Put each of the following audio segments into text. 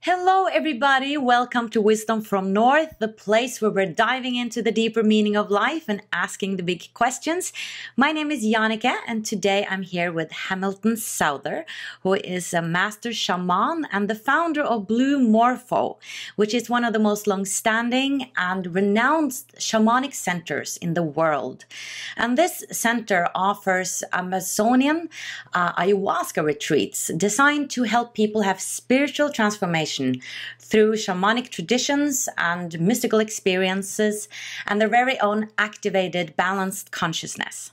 Hello, everybody. Welcome to Wisdom from North, the place where we're diving into the deeper meaning of life and asking the big questions. My name is Jannike, and today I'm here with Hamilton Souther, who is a Master Shaman and the founder of Blue Morpho, which is one of the most long-standing and renowned shamanic centers in the world. And this center offers Amazonian ayahuasca retreats designed to help people have spiritual transformation through shamanic traditions and mystical experiences and their very own activated, balanced consciousness.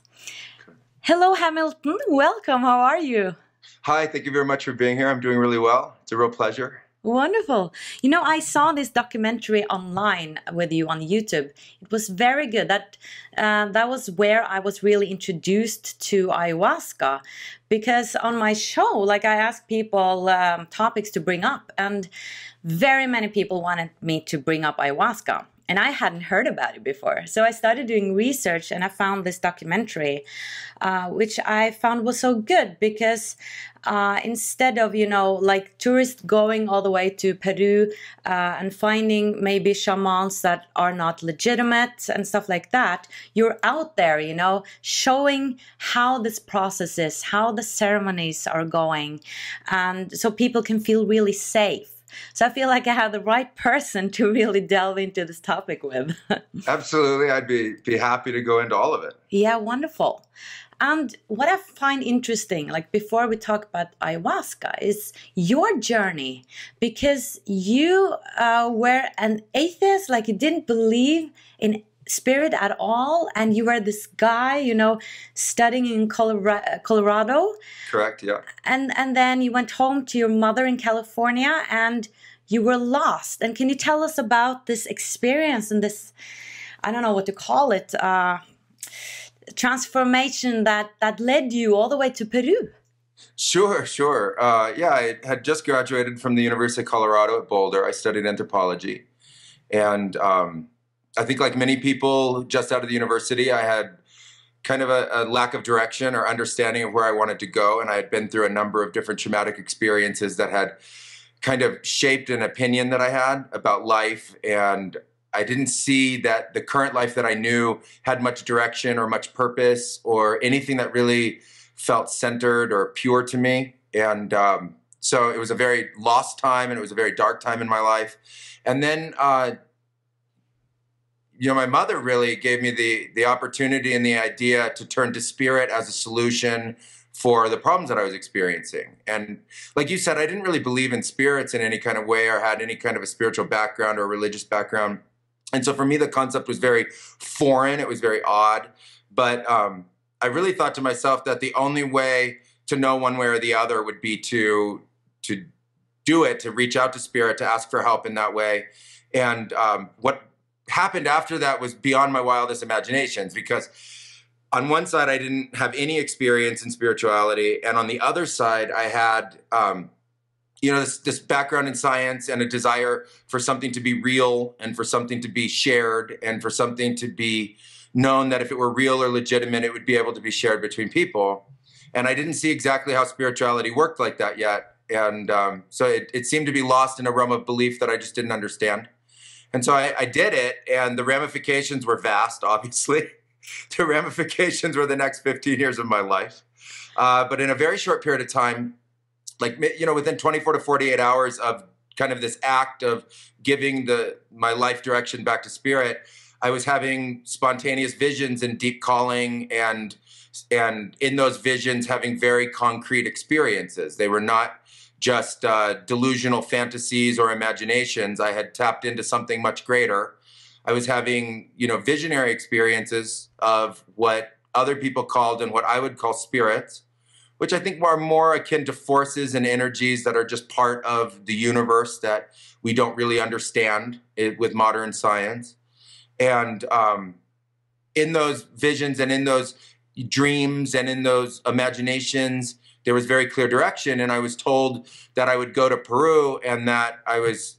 Hello, Hamilton. Welcome. How are you? Hi, thank you very much for being here. I'm doing really well. It's a real pleasure. Wonderful. You know, I saw this documentary online with you on YouTube. It was very good. That was where I was really introduced to ayahuasca, because on my show, like, I asked people topics to bring up, and very many people wanted me to bring up ayahuasca. And I hadn't heard about it before. So I started doing research and I found this documentary, which I found was so good because instead of, like tourists going all the way to Peru and finding maybe shamans that are not legitimate and stuff like that, you're out there, showing how this process is, how the ceremonies are going. And so people can feel really safe. So I feel like I have the right person to really delve into this topic with. Absolutely. I'd be happy to go into all of it. Yeah, wonderful. And what I find interesting, like before we talk about ayahuasca, is your journey, because you were an atheist, like you didn't believe in spirit at all, and you were this guy, studying in Colorado. Correct, yeah. And then you went home to your mother in California and you were lost. And can you tell us about this experience and this, I don't know what to call it, transformation that led you all the way to Peru? Sure. Yeah, I had just graduated from the University of Colorado at Boulder. I studied anthropology. And I think like many people just out of the university, I had kind of a lack of direction or understanding of where I wanted to go. And I had been through a number of different traumatic experiences that had kind of shaped an opinion that I had about life. And I didn't see that the current life that I knew had much direction or much purpose or anything that really felt centered or pure to me. And so it was a very lost time and it was a very dark time in my life. And then my mother really gave me the opportunity and the idea to turn to spirit as a solution for the problems that I was experiencing. And like you said, I didn't really believe in spirits in any kind of way or had any kind of a spiritual background or religious background. And so for me, the concept was very foreign. It was very odd. But I really thought to myself that the only way to know one way or the other would be to do it, to reach out to spirit, to ask for help in that way. And what happened after that was beyond my wildest imaginations, because on one side I didn't have any experience in spirituality, and on the other side I had this background in science and a desire for something to be real and for something to be shared and for something to be known that if it were real or legitimate, it would be able to be shared between people. And I didn't see exactly how spirituality worked like that yet. And so it seemed to be lost in a realm of belief that I just didn't understand. And so I did it, and the ramifications were vast, obviously. The ramifications were the next 15 years of my life. But in a very short period of time, like, within 24 to 48 hours of kind of this act of giving my life direction back to spirit, I was having spontaneous visions and deep calling, and in those visions having very concrete experiences. They were not just delusional fantasies or imaginations. I had tapped into something much greater. I was having, visionary experiences of what other people called and what I would call spirits, which I think are more akin to forces and energies that are just part of the universe that we don't really understand with modern science. And in those visions and in those dreams and in those imaginations, there was very clear direction, and I was told that I would go to Peru and that I was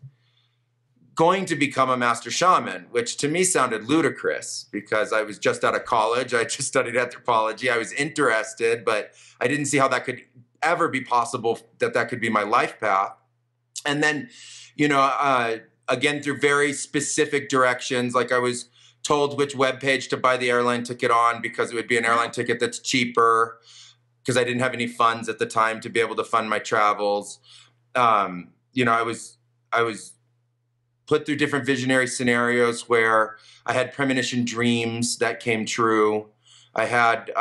going to become a Master Shaman, which to me sounded ludicrous because I was just out of college. I just studied anthropology. I was interested, but I didn't see how that could ever be possible, that could be my life path. And then, again, through very specific directions, like I was told which webpage to buy the airline ticket on because it would be an airline ticket that's cheaper because I didn't have any funds at the time to be able to fund my travels. I was put through different visionary scenarios where I had premonition dreams that came true. I had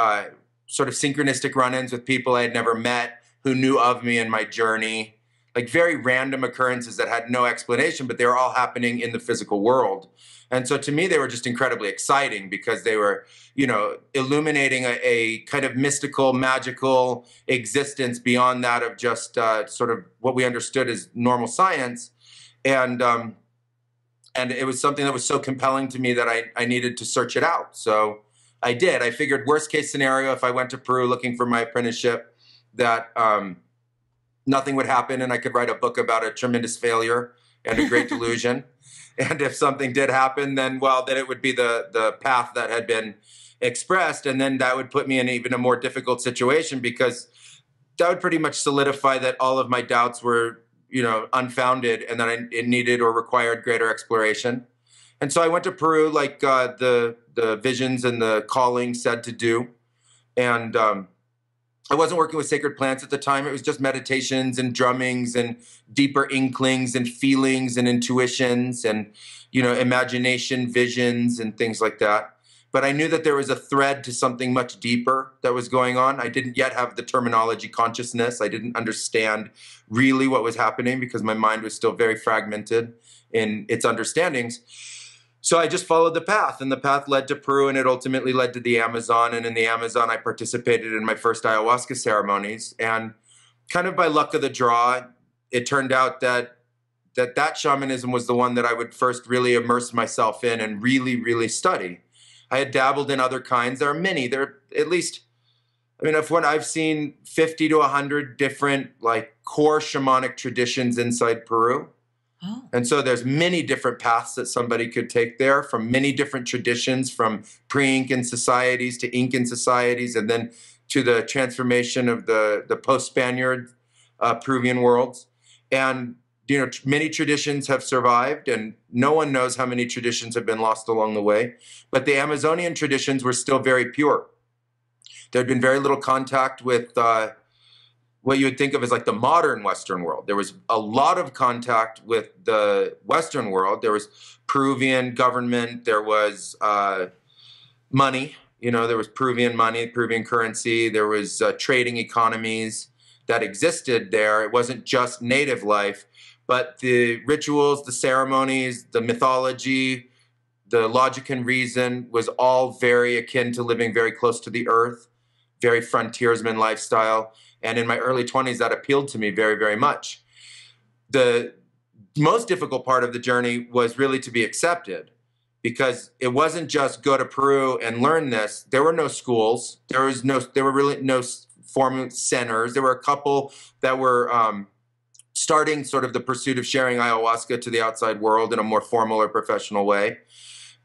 sort of synchronistic run-ins with people I had never met who knew of me and my journey, like very random occurrences that had no explanation, but they were all happening in the physical world. And so to me, they were just incredibly exciting because they were, illuminating a kind of mystical, magical existence beyond that of just sort of what we understood as normal science. And it was something that was so compelling to me that I needed to search it out. So I did. I figured worst case scenario, if I went to Peru looking for my apprenticeship, that nothing would happen and I could write a book about a tremendous failure and a great delusion. And if something did happen, then it would be the path that had been expressed. And then that would put me in even a more difficult situation because that would pretty much solidify that all of my doubts were, unfounded and that it needed or required greater exploration. And so I went to Peru like the visions and the calling said to do. And I wasn't working with sacred plants at the time. It was just meditations and drummings and deeper inklings and feelings and intuitions and, imagination, visions and things like that. But I knew that there was a thread to something much deeper that was going on. I didn't yet have the terminology consciousness. I didn't understand really what was happening because my mind was still very fragmented in its understandings. So I just followed the path, and the path led to Peru, and it ultimately led to the Amazon. And in the Amazon, I participated in my first ayahuasca ceremonies. And kind of by luck of the draw, it turned out that shamanism was the one that I would first really immerse myself in and really, really study. I had dabbled in other kinds. There are many. There are at least, I've seen 50 to 100 different core shamanic traditions inside Peru. Oh. And so there's many different paths that somebody could take there from many different traditions, from pre-Incan societies to Incan societies, and then to the transformation of the post-Spaniard Peruvian worlds. And, many traditions have survived, and no one knows how many traditions have been lost along the way. But the Amazonian traditions were still very pure. There had been very little contact with what you would think of as the modern Western world. There was a lot of contact with the Western world. There was Peruvian government. There was money. There was Peruvian money, Peruvian currency. There was trading economies that existed there. It wasn't just native life, but the rituals, the ceremonies, the mythology, the logic and reason was all very akin to living very close to the earth, very frontiersman lifestyle. And in my early 20s, that appealed to me very, very much. The most difficult part of the journey was really to be accepted, because it wasn't just go to Peru and learn this. There were no schools. There were really no formal centers. There were a couple that were starting sort of the pursuit of sharing ayahuasca to the outside world in a more formal or professional way.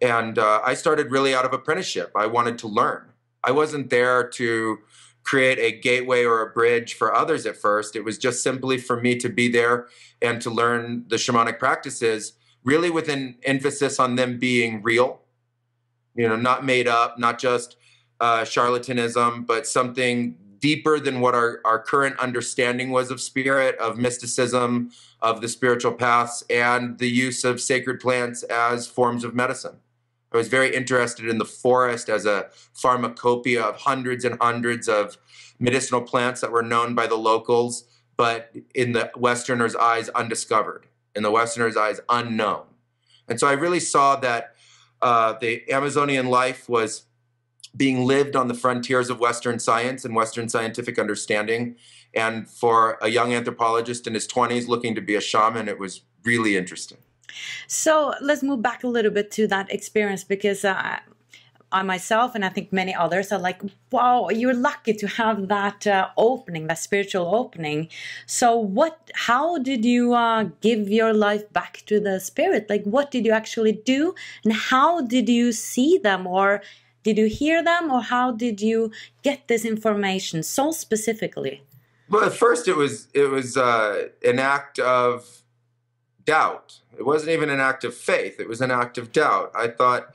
And I started really out of apprenticeship. I wanted to learn. I wasn't there to create a gateway or a bridge for others at first. It was just simply for me to be there and to learn the shamanic practices, really with an emphasis on them being real, not made up, not just charlatanism, but something deeper than what our current understanding was of spirit, of mysticism, of the spiritual paths, and the use of sacred plants as forms of medicine. I was very interested in the forest as a pharmacopoeia of hundreds and hundreds of medicinal plants that were known by the locals, but in the Westerners' eyes, undiscovered, in the Westerners' eyes, unknown. And so I really saw that the Amazonian life was being lived on the frontiers of Western science and Western scientific understanding. And for a young anthropologist in his 20s looking to be a shaman, it was really interesting. So let's move back a little bit to that experience, because I myself, and I think many others, are like, wow, you're lucky to have that opening, that spiritual opening. So how did you give your life back to the spirit? Like, what did you actually do, and how did you see them, or did you hear them, or how did you get this information so specifically? Well, at first it was an act of doubt. It wasn't even an act of faith. It was an act of doubt. I thought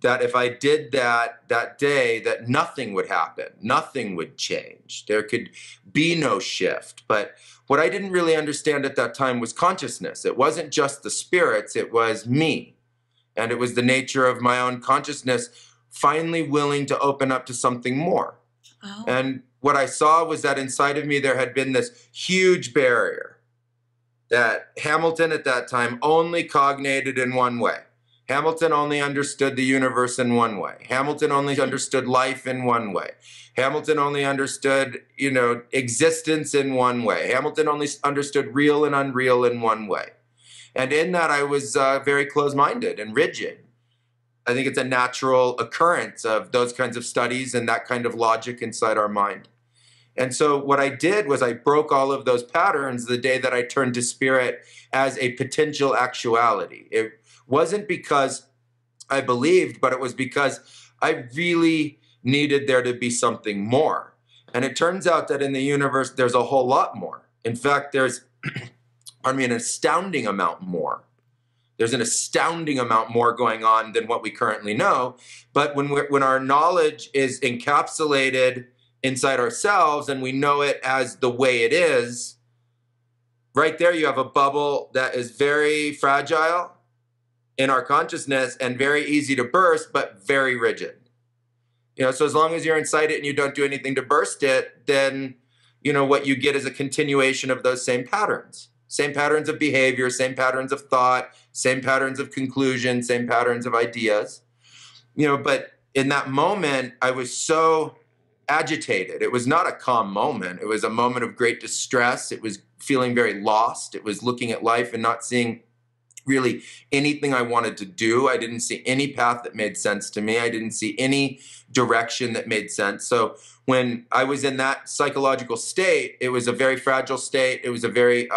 that if I did that day, that nothing would happen. Nothing would change. There could be no shift. But what I didn't really understand at that time was consciousness. It wasn't just the spirits, it was me. And it was the nature of my own consciousness finally willing to open up to something more. Oh. And what I saw was that inside of me there had been this huge barrier that Hamilton at that time only cognated in one way. Hamilton only understood the universe in one way. Hamilton only understood life in one way. Hamilton only understood, existence in one way. Hamilton only understood real and unreal in one way. And in that, I was very closed-minded and rigid. I think it's a natural occurrence of those kinds of studies and that kind of logic inside our mind. And so what I did was I broke all of those patterns the day that I turned to spirit as a potential actuality. It wasn't because I believed, but it was because I really needed there to be something more. And it turns out that in the universe, there's a whole lot more. In fact, there's, an astounding amount more. There's an astounding amount more going on than what we currently know. But when our knowledge is encapsulated inside ourselves and we know it as the way it is, right there you have a bubble that is very fragile in our consciousness and very easy to burst, but very rigid. So as long as you're inside it and you don't do anything to burst it, then, what you get is a continuation of those same patterns. Same patterns of behavior, same patterns of thought, same patterns of conclusion, same patterns of ideas. But in that moment, I was so agitated. It was not a calm moment. It was a moment of great distress. It was feeling very lost. It was looking at life and not seeing really anything I wanted to do. I didn't see any path that made sense to me. I didn't see any direction that made sense. So when I was in that psychological state, it was a very fragile state. It was a very,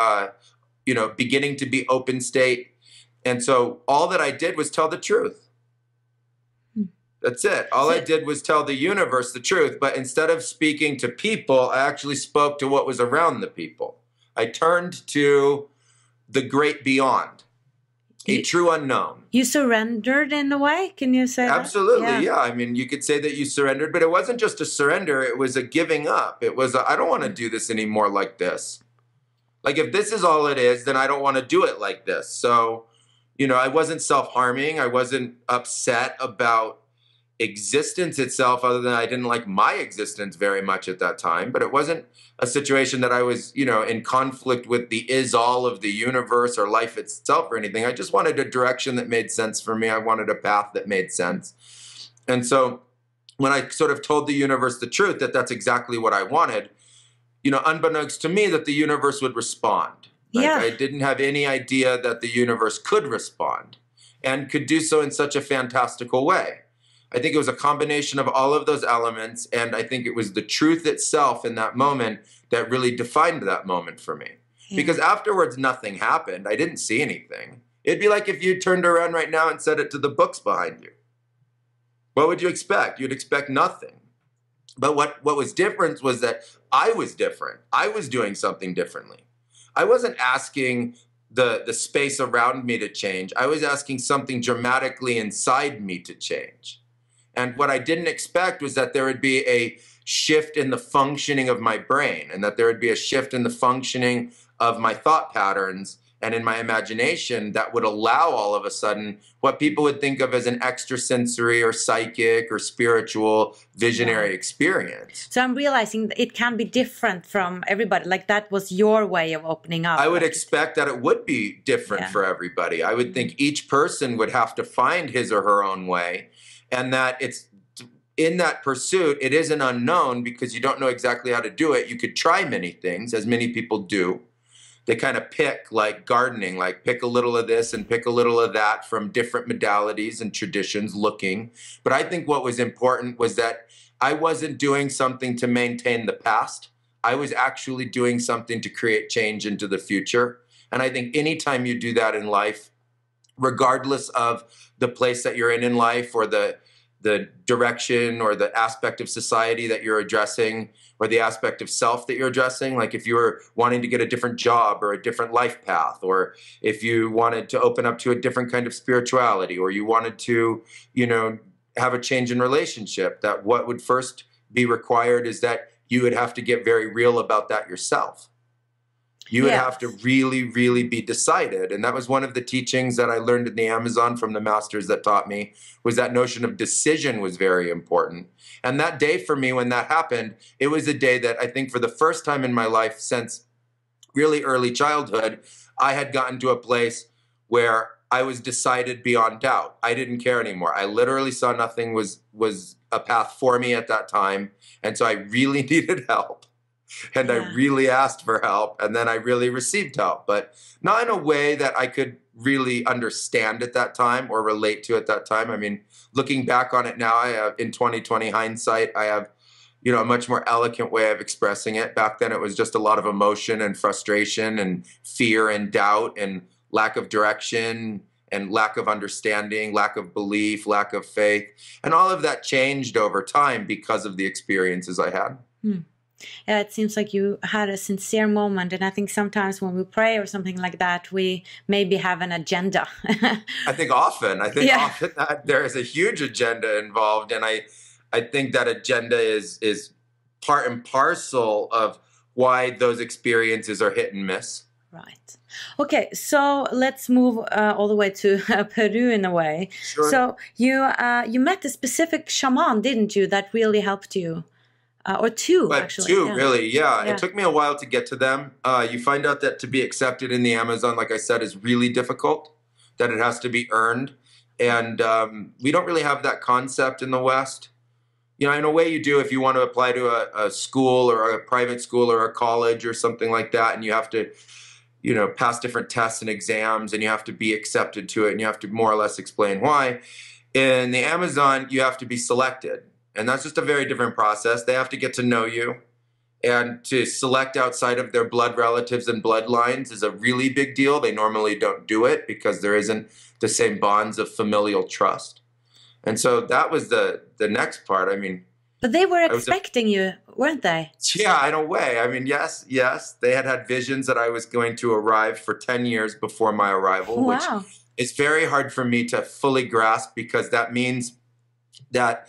beginning to be open state. And so all that I did was tell the truth. That's it. All I did was tell the universe the truth. But instead of speaking to people, I actually spoke to what was around the people. I turned to the great beyond. A true unknown. You surrendered in a way? Can you say that? Absolutely, yeah. I mean, you could say that you surrendered, but it wasn't just a surrender. It was a giving up. It was I don't want to do this anymore like this. Like, if this is all it is, then I don't want to do it like this. So, I wasn't self-harming. I wasn't upset about existence itself, other than I didn't like my existence very much at that time. But it wasn't a situation that I was, in conflict with the is-all of the universe or life itself or anything. I just wanted a direction that made sense for me. I wanted a path that made sense. And so when I sort of told the universe the truth, that that's exactly what I wanted, unbeknownst to me, that the universe would respond. I didn't have any idea that the universe could respond and could do so in such a fantastical way. I think it was a combination of all of those elements, and I think it was the truth itself in that moment that really defined that moment for me. Yeah. Because afterwards, nothing happened. I didn't see anything. It'd be like if you turned around right now and said it to the books behind you. What would you expect? You'd expect nothing. But what was different was that I was different. I was doing something differently. I wasn't asking the space around me to change. I was asking something dramatically inside me to change. And what I didn't expect was that there would be a shift in the functioning of my brain, and that there would be a shift in the functioning of my thought patterns and in my imagination that would allow all of a sudden what people would think of as an extrasensory or psychic or spiritual visionary experience. So I'm realizing that it can be different from everybody. Like, that was your way of opening up. I would expect that it would be different for everybody. I would think each person would have to find his or her own way. And that it's in that pursuit, it is an unknown because you don't know exactly how to do it. You could try many things, as many people do. They kind of pick, like gardening, like pick a little of this and pick a little of that from different modalities and traditions looking. But I think what was important was that I wasn't doing something to maintain the past. I was actually doing something to create change into the future. And I think anytime you do that in life, regardless of the place that you're in life or the direction or the aspect of society that you're addressing, or the aspect of self that you're addressing. Like if you were wanting to get a different job or a different life path, or if you wanted to open up to a different kind of spirituality, or you wanted to, have a change in relationship, that what would first be required is that you would have to get very real about that yourself. You would have to really, really be decided. And that was one of the teachings that I learned in the Amazon from the masters that taught me, was that notion of decision was very important. And that day for me, when that happened, it was a day that I think for the first time in my life since really early childhood, I had gotten to a place where I was decided beyond doubt. I didn't care anymore. I literally saw nothing was a path for me at that time. And so I really needed help. And I really asked for help, and then I really received help, but not in a way that I could really understand at that time or relate to at that time. I mean, looking back on it now, I have, in 2020 hindsight, I have, a much more eloquent way of expressing it. Back then, it was just a lot of emotion and frustration and fear and doubt and lack of direction and lack of understanding, lack of belief, lack of faith. And all of that changed over time because of the experiences I had. Yeah, it seems like you had a sincere moment. And I think sometimes when we pray or something like that, we maybe have an agenda. I think often that there is a huge agenda involved. And I think that agenda is part and parcel of why those experiences are hit and miss. Right. Okay, so let's move all the way to Peru in a way. Sure. So you met a specific shaman, didn't you, that really helped you? Or two, actually. Really, yeah. It took me a while to get to them. You find out that to be accepted in the Amazon, like I said, is really difficult, that it has to be earned. And we don't really have that concept in the West. In a way you do if you want to apply to a school or a private school or a college or something like that, and you have to, pass different tests and exams, and you have to be accepted to it, and you have to more or less explain why. In the Amazon, you have to be selected. And that's just a very different process. They have to get to know you. And to select outside of their blood relatives and bloodlines is a really big deal. They normally don't do it because there isn't the same bonds of familial trust. And so that was the next part. I mean, but they were expecting you, weren't they? Yeah, in a way. I mean, yes. They had visions that I was going to arrive for 10 years before my arrival, which is very hard for me to fully grasp, because that means that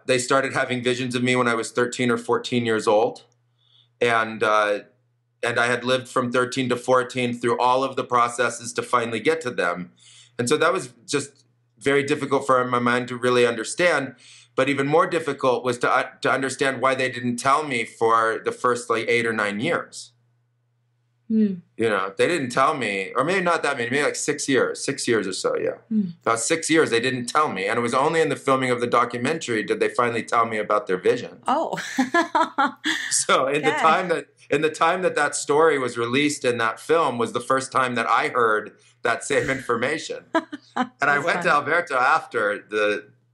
they started having visions of me when I was 13 or 14 years old. And I had lived from 13 to 14 through all of the processes to finally get to them. And so that was just very difficult for my mind to really understand. But even more difficult was to understand why they didn't tell me for the first 8 or 9 years. They didn't tell me, or maybe not that many, maybe 6 years or so, yeah. About 6 years, they didn't tell me. And it was only in the filming of the documentary did they finally tell me about their vision. Oh. So in the time that story was released in that film was the first time that I heard that same information. And I went to Alberto after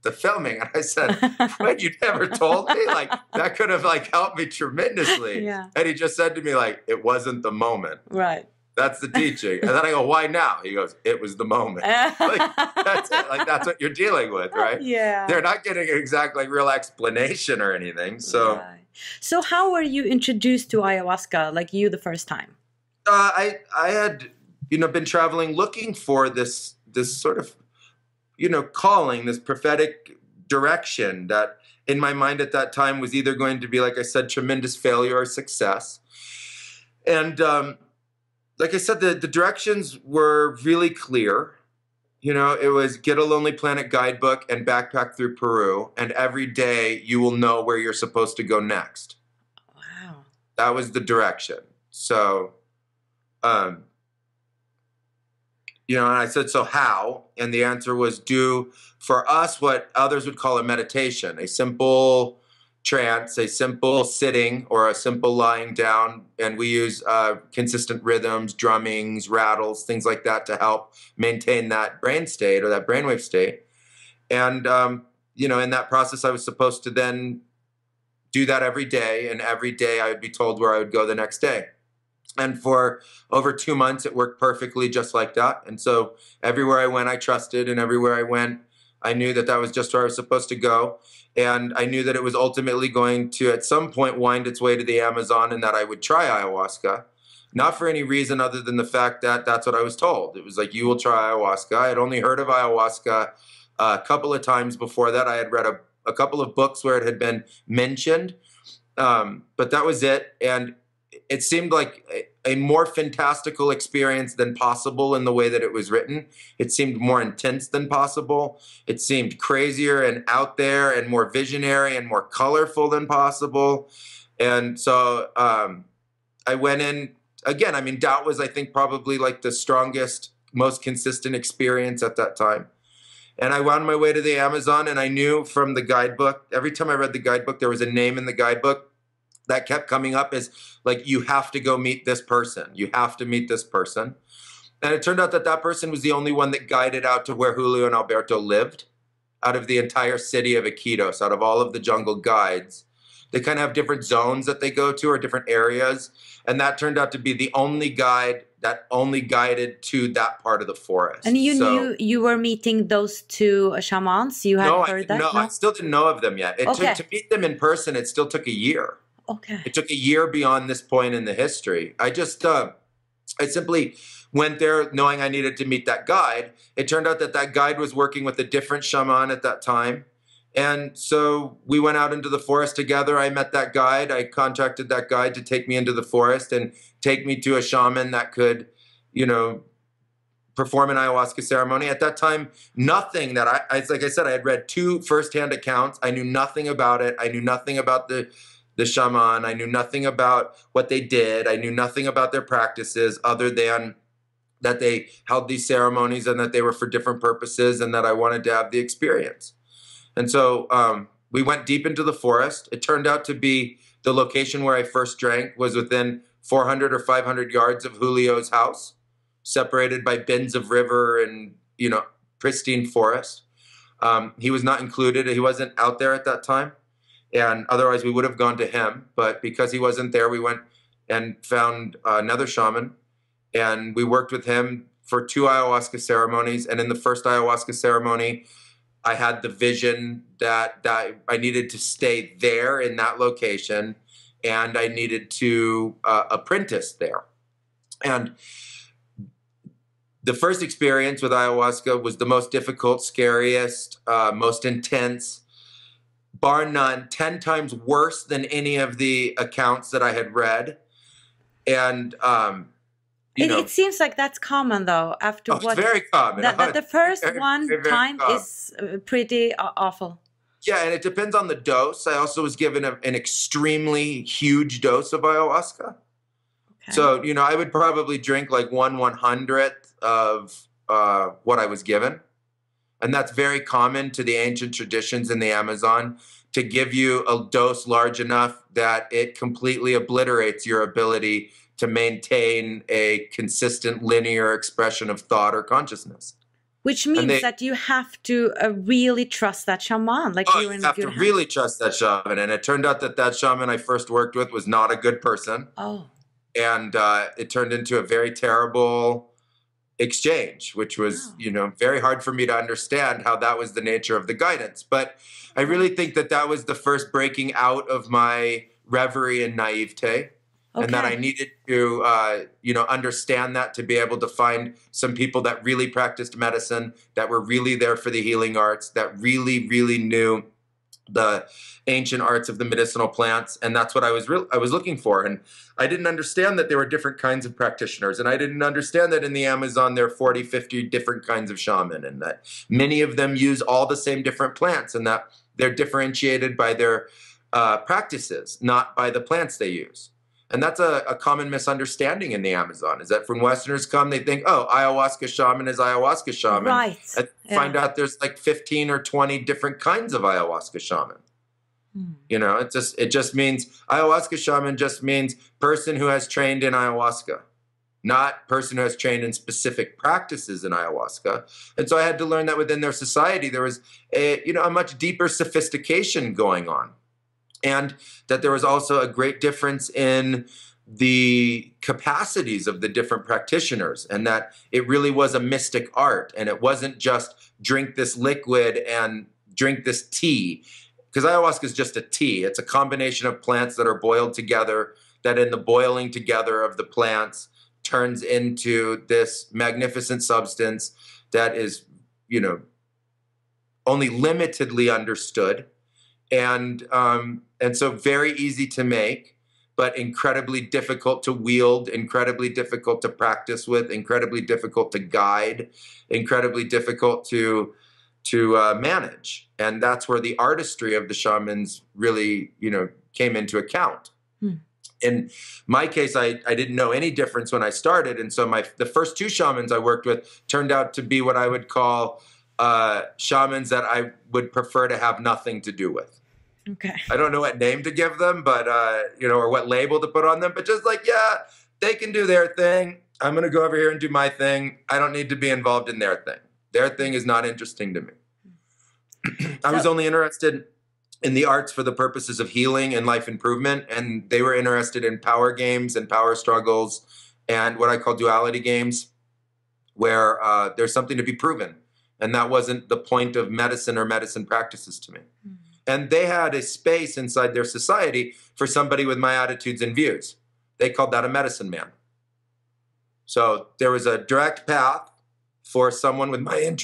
the filming, and I said, "Wait, you never told me? That could have helped me tremendously." Yeah. And he just said to me, it wasn't the moment. Right. That's the teaching. And then I go, "Why now?" He goes, "It was the moment." That's it. That's what you're dealing with, right? Yeah. They're not getting an exact real explanation or anything. So, So how were you introduced to ayahuasca? You the first time? I had been traveling looking for this sort of calling, this prophetic direction that in my mind at that time was either going to be, like I said, tremendous failure or success. And like I said, the directions were really clear. It was get a Lonely Planet guidebook and backpack through Peru, and every day you will know where you're supposed to go next. Wow. That was the direction. So, and I said, so how? And the answer was do for us what others would call a meditation, a simple trance, a simple sitting, or a simple lying down. And we use consistent rhythms, drummings, rattles, things like that to help maintain that brain state or that brainwave state. And, in that process, I was supposed to then do that every day. And every day I would be told where I would go the next day. And for over 2 months, it worked perfectly just like that. And so everywhere I went, I trusted. And everywhere I went, I knew that that was just where I was supposed to go. And I knew that it was ultimately going to, at some point, wind its way to the Amazon, and that I would try ayahuasca. Not for any reason other than the fact that that's what I was told. It was like, you will try ayahuasca. I had only heard of ayahuasca a couple of times before that. I had read a couple of books where it had been mentioned, but that was it. And it seemed like a more fantastical experience than possible in the way that it was written. It seemed more intense than possible. It seemed crazier and out there and more visionary and more colorful than possible. And so I went in, again, I mean, doubt was, I think, probably like the strongest, most consistent experience at that time. And I wound my way to the Amazon, and I knew from the guidebook, every time I read the guidebook, there was a name in the guidebook that kept coming up as like, you have to go meet this person. You have to meet this person. And it turned out that that person was the only one that guided out to where Julio and Alberto lived out of the entire city of Iquitos, out of all of the jungle guides. They kind of have different zones that they go to, or different areas. And that turned out to be the only guide that only guided to that part of the forest. And you knew you were meeting those two shamans? You had heard that? No, I still didn't know of them yet. It took, to meet them in person, it still took a year. Okay. It took a year beyond this point in the history. I just, I simply went there knowing I needed to meet that guide. It turned out that that guide was working with a different shaman at that time. And so we went out into the forest together. I met that guide. I contacted that guide to take me into the forest and take me to a shaman that could, you know, perform an ayahuasca ceremony. At that time, nothing that like I said, I had read 2 firsthand accounts. I knew nothing about it. I knew nothing about the shaman. I knew nothing about what they did. I knew nothing about their practices other than that they held these ceremonies and that they were for different purposes, and that I wanted to have the experience. And so we went deep into the forest. It turned out to be the location where I first drank was within 400 or 500 yards of Julio's house, separated by bends of river and, you know, pristine forest. He was not included. He wasn't out there at that time. And otherwise we would have gone to him. But because he wasn't there, we went and found another shaman. And we worked with him for 2 ayahuasca ceremonies. And in the first ayahuasca ceremony, I had the vision that I needed to stay there in that location, and I needed to apprentice there. And the first experience with ayahuasca was the most difficult, scariest, most intense, bar none, 10 times worse than any of the accounts that I had read. And it seems like that's common, though. After it's very common. The first time common. Is pretty awful. Yeah, and it depends on the dose. I also was given an extremely huge dose of ayahuasca. Okay. So, you know, I would probably drink like 1/100th of what I was given. And that's very common to the ancient traditions in the Amazon, to give you a dose large enough that it completely obliterates your ability to maintain a consistent linear expression of thought or consciousness. Which means that you have to really trust that shaman. Like you have to really trust that shaman. And it turned out that that shaman I first worked with was not a good person. Oh. And it turned into a very terrible exchange, which was, you know, very hard for me to understand how that was the nature of the guidance. But I really think that that was the first breaking out of my reverie and naivete. Okay. And that I needed to, you know, understand that, to be able to find some people that really practiced medicine, that were really there for the healing arts, that really, really knew the ancient arts of the medicinal plants. And that's what I was looking for. And I didn't understand that there were different kinds of practitioners. And I didn't understand that in the Amazon there are 40, 50 different kinds of shaman, and that many of them use all the same different plants, and that they're differentiated by their practices, not by the plants they use. And that's a common misunderstanding in the Amazon, is that when Westerners come, they think, oh, ayahuasca shaman is ayahuasca shaman. Right. And find out there's like 15 or 20 different kinds of ayahuasca shaman. You know, it just means, ayahuasca shaman just means person who has trained in ayahuasca, not person who has trained in specific practices in ayahuasca. And so I had to learn that within their society, there was a much deeper sophistication going on. And that there was also a great difference in the capacities of the different practitioners, and that it really was a mystic art, and it wasn't just drink this liquid and drink this tea, because ayahuasca is just a tea. It's a combination of plants that are boiled together, that in the boiling together of the plants turns into this magnificent substance that is, you know, only limitedly understood, and so very easy to make, but incredibly difficult to wield, incredibly difficult to practice with, incredibly difficult to guide, incredibly difficult to manage. And that's where the artistry of the shamans really, you know, came into account. In my case, I didn't know any difference when I started. And so the first two shamans I worked with turned out to be what I would call shamans that I would prefer to have nothing to do with. Okay. I don't know what name to give them, but, you know, or what label to put on them, but just like, yeah, they can do their thing. I'm going to go over here and do my thing. I don't need to be involved in their thing. Their thing is not interesting to me. I was only interested in the arts for the purposes of healing and life improvement, and they were interested in power games and power struggles and what I call duality games, where there's something to be proven. And that wasn't the point of medicine or medicine practices to me. And they had a space inside their society for somebody with my attitudes and views. They called that a medicine man. So there was a direct path for someone with my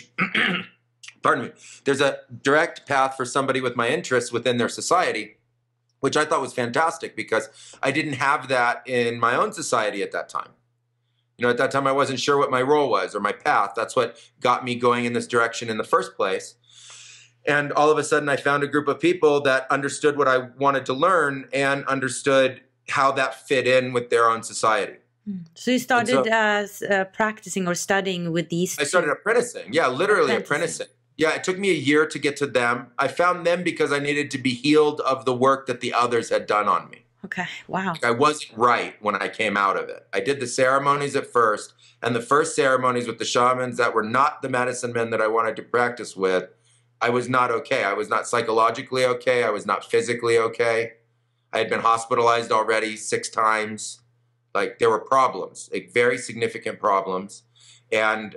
pardon me. There's a direct path for somebody with my interests within their society, which I thought was fantastic because I didn't have that in my own society at that time. You know, at that time I wasn't sure what my role was or my path. That's what got me going in this direction in the first place. And all of a sudden I found a group of people that understood what I wanted to learn and understood how that fit in with their own society. So you started practicing or studying with these? I started apprenticing. Yeah, literally apprenticing. Yeah, it took me a year to get to them. I found them because I needed to be healed of the work that the others had done on me. Okay, wow. Like I wasn't right when I came out of it. I did the ceremonies at first, and the first ceremonies with the shamans that were not the medicine men that I wanted to practice with, I was not okay. I was not psychologically okay. I was not physically okay. I had been hospitalized already 6 times. Like there were problems, like very significant problems. And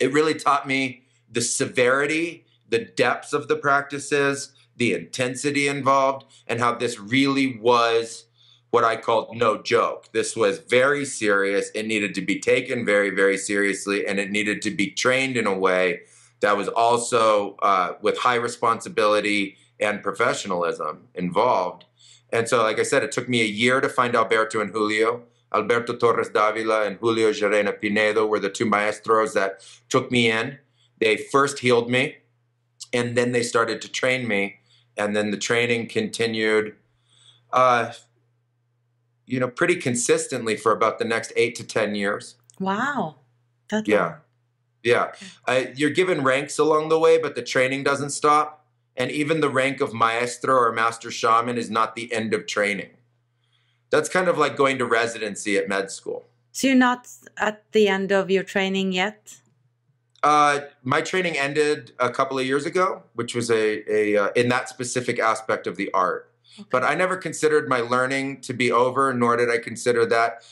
it really taught me the severity, the depths of the practices, the intensity involved, and how this really was what I called no joke. This was very serious. It needed to be taken very, very seriously, and it needed to be trained in a way that was also with high responsibility and professionalism involved. And so, like I said, it took me a year to find Alberto and Julio. Alberto Torres Davila and Julio Llerena Pinedo were the 2 maestros that took me in. They first healed me, and then they started to train me. And then the training continued, you know, pretty consistently for about the next 8 to 10 years. Wow. That's yeah. Yeah. You're given ranks along the way, but the training doesn't stop. And even the rank of maestro or master shaman is not the end of training. That's kind of like going to residency at med school. So you're not at the end of your training yet? My training ended a couple of years ago, which was in that specific aspect of the art. Okay. But I never considered my learning to be over, nor did I consider that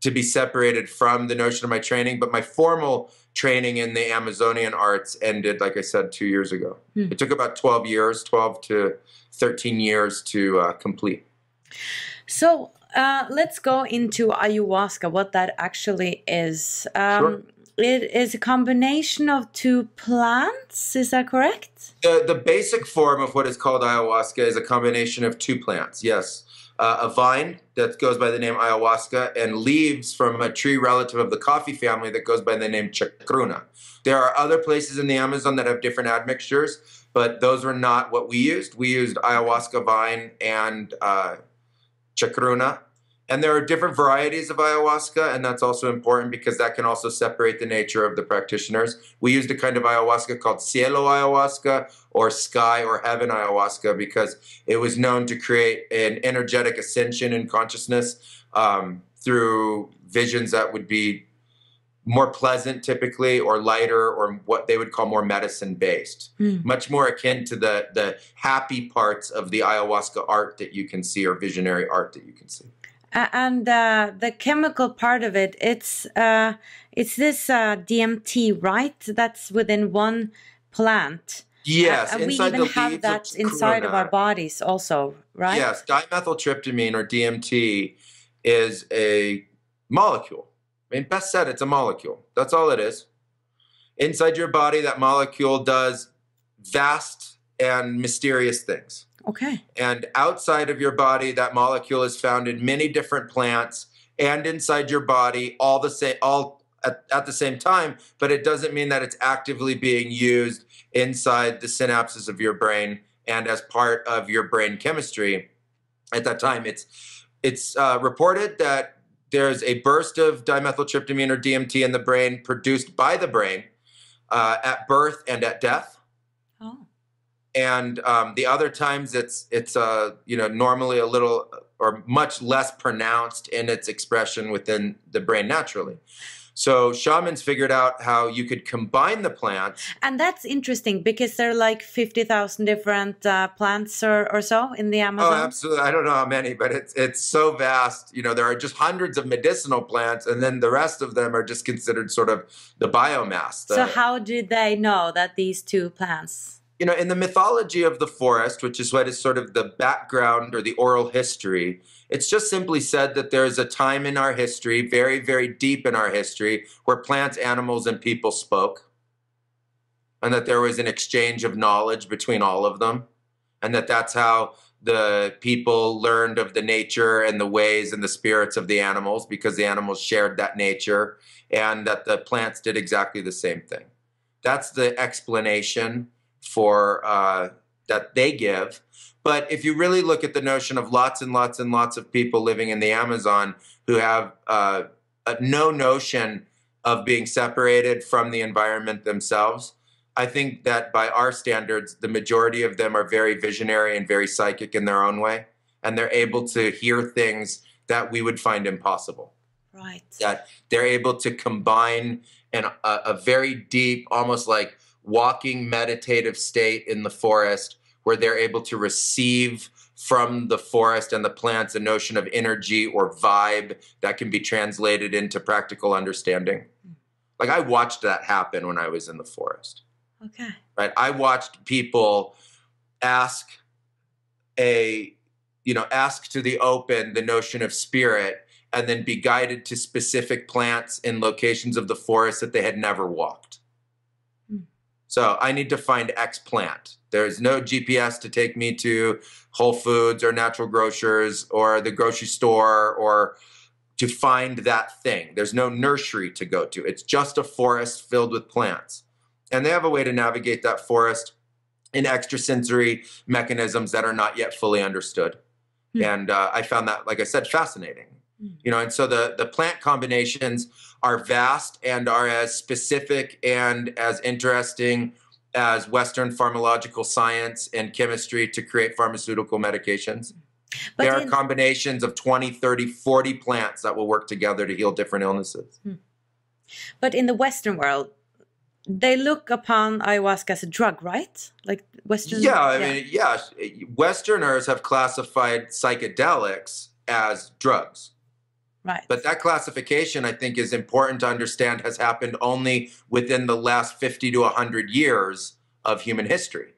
to be separated from the notion of my training. But my formal training in the Amazonian arts ended, like I said, 2 years ago. It took about 12 to 13 years to complete. So let's go into ayahuasca, what that actually is. Sure. It is a combination of 2 plants, is that correct? The basic form of what is called ayahuasca is a combination of 2 plants, yes. A vine that goes by the name ayahuasca and leaves from a tree relative of the coffee family that goes by the name chacruna. There are other places in the Amazon that have different admixtures, but those were not what we used. We used ayahuasca vine and chacruna. And there are different varieties of ayahuasca, and that's also important because that can also separate the nature of the practitioners. We used a kind of ayahuasca called cielo ayahuasca or sky or heaven ayahuasca because it was known to create an energetic ascension in consciousness through visions that would be more pleasant typically or lighter or what they would call more medicine-based. Much more akin to the happy parts of the ayahuasca art that you can see or visionary art that you can see. And the chemical part of it, it's this DMT, right? That's within one plant. Yes, And we inside even the have leaves that of inside of our Corona. bodies also, right? Yes, dimethyltryptamine or DMT is a molecule. I mean, best said, it's a molecule. That's all it is. Inside your body, that molecule does vast and mysterious things. Okay. And outside of your body, that molecule is found in many different plants and inside your body all at the same time, but it doesn't mean that it's actively being used inside the synapses of your brain and as part of your brain chemistry. At that time, it's reported that there's a burst of dimethyltryptamine or DMT in the brain produced by the brain at birth and at death. Oh. And the other times it's normally a little or much less pronounced in its expression within the brain naturally. So shamans figured out how you could combine the plants. And that's interesting because there are like 50,000 different plants or so in the Amazon. Oh, absolutely. I don't know how many, but it's so vast. You know, there are just hundreds of medicinal plants, and then the rest of them are just considered sort of the biomass. So how did they know that these two plants? You know, in the mythology of the forest, which is what is sort of the background or the oral history, it's just simply said that there's a time in our history, very, very deep in our history, where plants, animals, and people spoke, and that there was an exchange of knowledge between all of them, and that's how the people learned of the nature and the ways and the spirits of the animals, because the animals shared that nature, and that the plants did exactly the same thing. That's the explanation for that they give. But if you really look at the notion of lots and lots and lots of people living in the Amazon who have no notion of being separated from the environment themselves, I think that by our standards, the majority of them are very visionary and very psychic in their own way. And they're able to hear things that we would find impossible. Right. That they're able to combine a very deep, almost like walking meditative state in the forest where they're able to receive from the forest and the plants a notion of energy or vibe that can be translated into practical understanding. Like I watched that happen when I was in the forest. Okay. Right? I watched people ask to the open the notion of spirit and then be guided to specific plants in locations of the forest that they had never walked. So I need to find X plant. There's no GPS to take me to Whole Foods or Natural Grocers or the grocery store or to find that thing. There's no nursery to go to. It's just a forest filled with plants. And they have a way to navigate that forest in extrasensory mechanisms that are not yet fully understood. And I found that, like I said, fascinating. You know, and so the plant combinations are vast and are as specific and as interesting as Western pharmacological science and chemistry to create pharmaceutical medications. But there are combinations of 20, 30, 40 plants that will work together to heal different illnesses. But in the Western world, they look upon ayahuasca as a drug, right? Like Western. Yeah, I mean, yeah. Westerners have classified psychedelics as drugs. Right. But that classification, I think, is important to understand has happened only within the last 50 to 100 years of human history.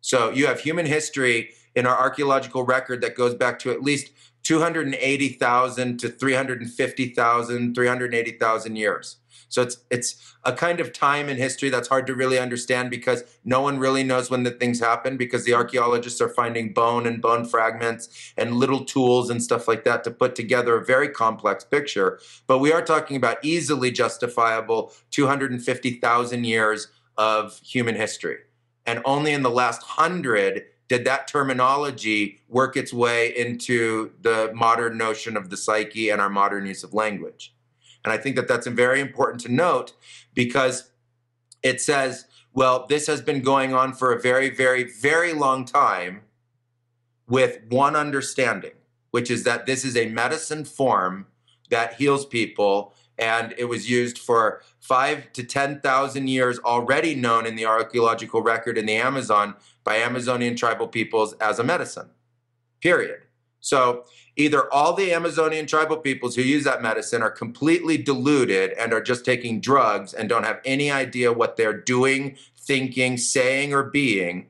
So you have human history in our archaeological record that goes back to at least 280,000 to 350,000, 380,000 years. So it's a kind of time in history that's hard to really understand because no one really knows when the things happen because the archaeologists are finding bone and bone fragments and little tools and stuff like that to put together a very complex picture. But we are talking about easily justifiable 250,000 years of human history. And only in the last 100 did that terminology work its way into the modern notion of the psyche and our modern use of language. And I think that that's very important to note because it says, well, this has been going on for a very, very, very long time with one understanding, which is that this is a medicine form that heals people. And it was used for 5,000 to 10,000 years, already known in the archaeological record in the Amazon by Amazonian tribal peoples as a medicine, period. So either all the Amazonian tribal peoples who use that medicine are completely deluded and are just taking drugs and don't have any idea what they're doing, thinking, saying, or being,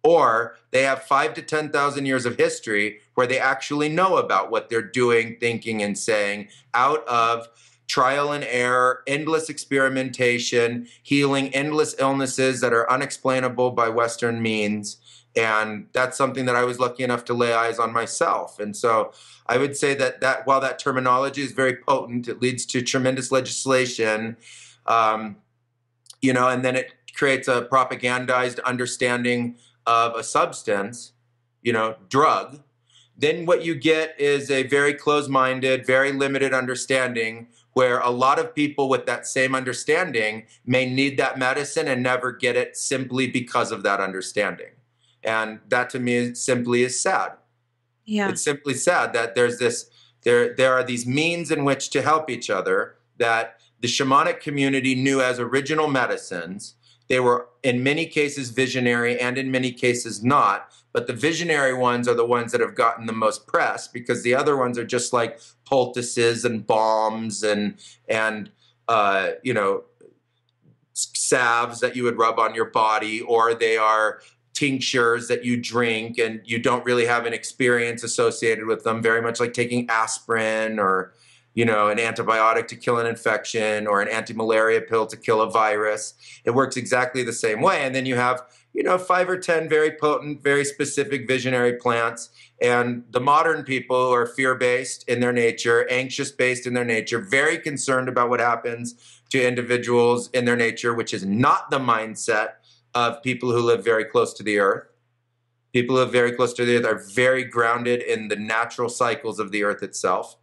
or they have 5,000 to 10,000 years of history where they actually know about what they're doing, thinking, and saying out of trial and error, endless experimentation, healing endless illnesses that are unexplainable by Western means. And that's something that I was lucky enough to lay eyes on myself. And so I would say that while that terminology is very potent, it leads to tremendous legislation, and then it creates a propagandized understanding of a substance, drug. Then what you get is a very closed-minded, very limited understanding where a lot of people with that same understanding may need that medicine and never get it simply because of that understanding. And that to me simply is sad. Yeah. It's simply sad that there are these means in which to help each other that the shamanic community knew as original medicines. They were in many cases visionary and in many cases not, but the visionary ones are the ones that have gotten the most press because the other ones are just like poultices and balms and salves that you would rub on your body, or they are tinctures that you drink and you don't really have an experience associated with them, very much like taking aspirin or an antibiotic to kill an infection or an anti-malaria pill to kill a virus. It works exactly the same way. And then you have 5 or 10 very potent, very specific visionary plants. And the modern people are fear-based in their nature, anxious-based in their nature, very concerned about what happens to individuals in their nature, which is not the mindset of people who live very close to the earth. People who live very close to the earth are very grounded in the natural cycles of the earth itself.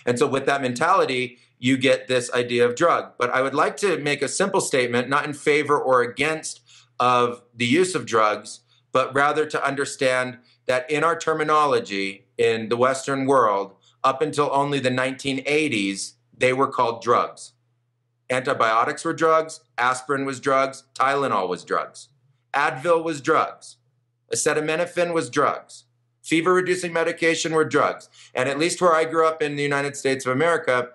And so with that mentality, you get this idea of drug. But I would like to make a simple statement, not in favor or against of the use of drugs, but rather to understand that in our terminology in the Western world, up until only the 1980s, they were called drugs. Antibiotics were drugs, aspirin was drugs, Tylenol was drugs, Advil was drugs, acetaminophen was drugs, fever-reducing medication were drugs. And at least where I grew up in the United States of America,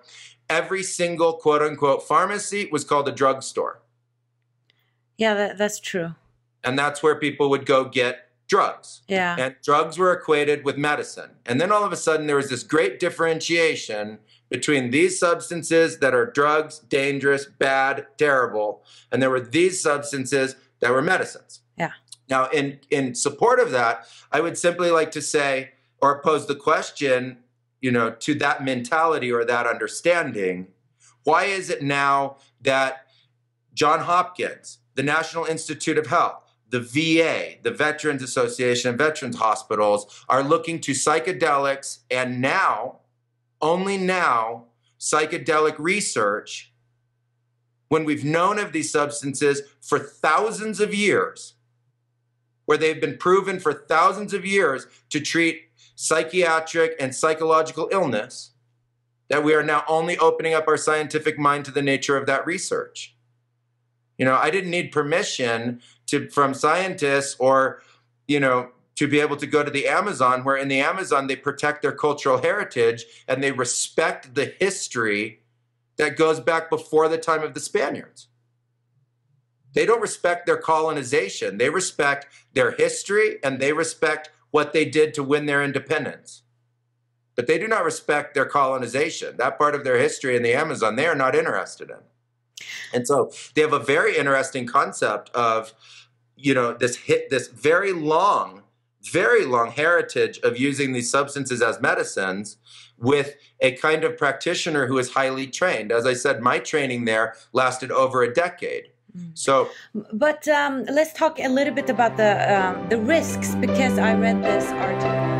every single quote-unquote pharmacy was called a drugstore. Yeah, that's true. And that's where people would go get drugs. Yeah. And drugs were equated with medicine. And then all of a sudden there was this great differentiation between these substances that are drugs, dangerous, bad, terrible, and there were these substances that were medicines. Yeah. Now, in support of that, I would simply like to say, or pose the question, to that mentality or that understanding, why is it now that Johns Hopkins, the National Institute of Health, the VA, the Veterans Association of Veterans Hospitals, are looking to psychedelics and now, only now, psychedelic research, when we've known of these substances for thousands of years, where they've been proven for thousands of years to treat psychiatric and psychological illness, that we are now only opening up our scientific mind to the nature of that research. I didn't need permission from scientists or, to be able to go to the Amazon, where in the Amazon they protect their cultural heritage and they respect the history that goes back before the time of the Spaniards. They don't respect their colonization. They respect their history and they respect what they did to win their independence. But they do not respect their colonization. That part of their history in the Amazon, they are not interested in. And so they have a very interesting concept of, this very long heritage of using these substances as medicines with a kind of practitioner who is highly trained. As I said, my training there lasted over a decade. So, but let's talk a little bit about the risks, because I read this article.